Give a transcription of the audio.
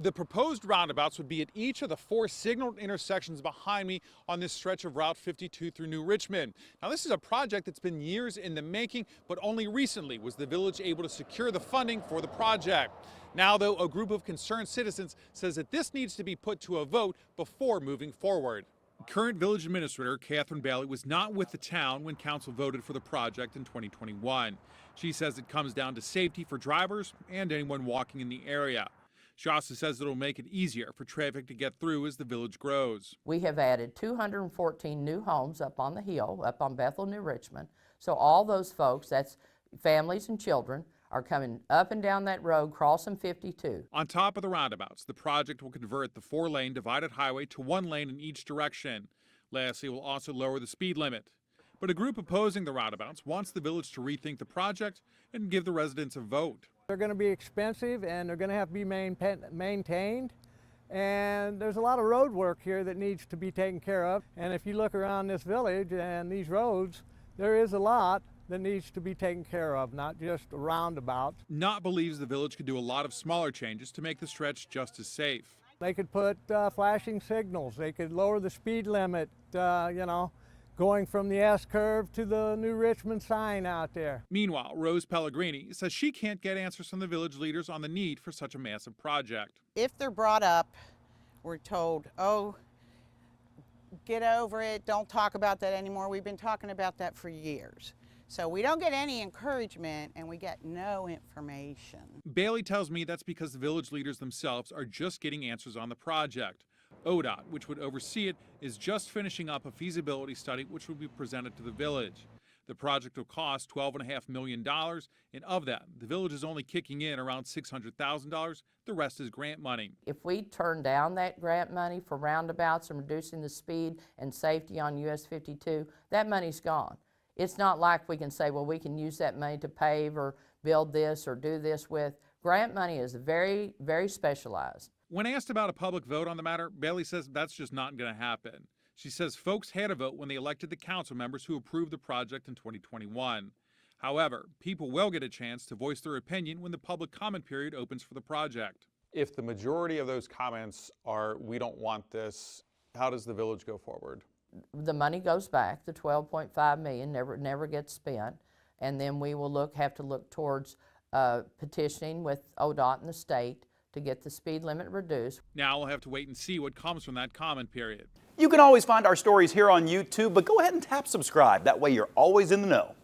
The proposed roundabouts would be at each of the 4 signaled intersections behind me on this stretch of Route 52 through New Richmond. Now, this is a project that's been years in the making, but only recently was the village able to secure the funding for the project. Now, though, a group of concerned citizens says that this needs to be put to a vote before moving forward. Current village administrator Catherine Bailey was not with the town when council voted for the project in 2021. She says it comes down to safety for drivers and anyone walking in the area. She also says it'll make it easier for traffic to get through as the village grows. We have added 214 new homes up on the hill, up on Bethel, New Richmond. So all those folks, that's families and children, are coming up and down that road, crossing 52. On top of the roundabouts, the project will convert the 4-lane divided highway to 1 lane in each direction. Lastly, it will also lower the speed limit. But a group opposing the roundabouts wants the village to rethink the project and give the residents a vote. They're going to be expensive and they're going to have to be maintained. And there's a lot of road work here that needs to be taken care of. And if you look around this village and these roads, there is a lot that needs to be taken care of, not just a roundabout. Knott believes the village could do a lot of smaller changes to make the stretch just as safe. They could put flashing signals. They could lower the speed limit, going from the S-curve to the New Richmond sign out there. Meanwhile, Rose Pellegrini says she can't get answers from the village leaders on the need for such a massive project. If they're brought up, we're told, oh, get over it, don't talk about that anymore. We've been talking about that for years. So we don't get any encouragement and we get no information. Bailey tells me that's because the village leaders themselves are just getting answers on the project. ODOT, which would oversee it, is just finishing up a feasibility study which will be presented to the village. The project will cost $12.5 million, and of that, the village is only kicking in around $600,000. The rest is grant money. If we turn down that grant money for roundabouts and reducing the speed and safety on US 52, that money's gone. It's not like we can say, well, we can use that money to pave or build this or do this with. Grant money is very, very specialized. When asked about a public vote on the matter, Bailey says that's just not going to happen. She says folks had a vote when they elected the council members who approved the project in 2021. However, people will get a chance to voice their opinion when the public comment period opens for the project. If the majority of those comments are, we don't want this, how does the village go forward? The money goes back, the $12.5 million never gets spent, and then we will have to look towards petitioning with ODOT and the state to get the speed limit reduced. Now we'll have to wait and see what comes from that comment period. You can always find our stories here on YouTube, but go ahead and tap subscribe. That way you're always in the know.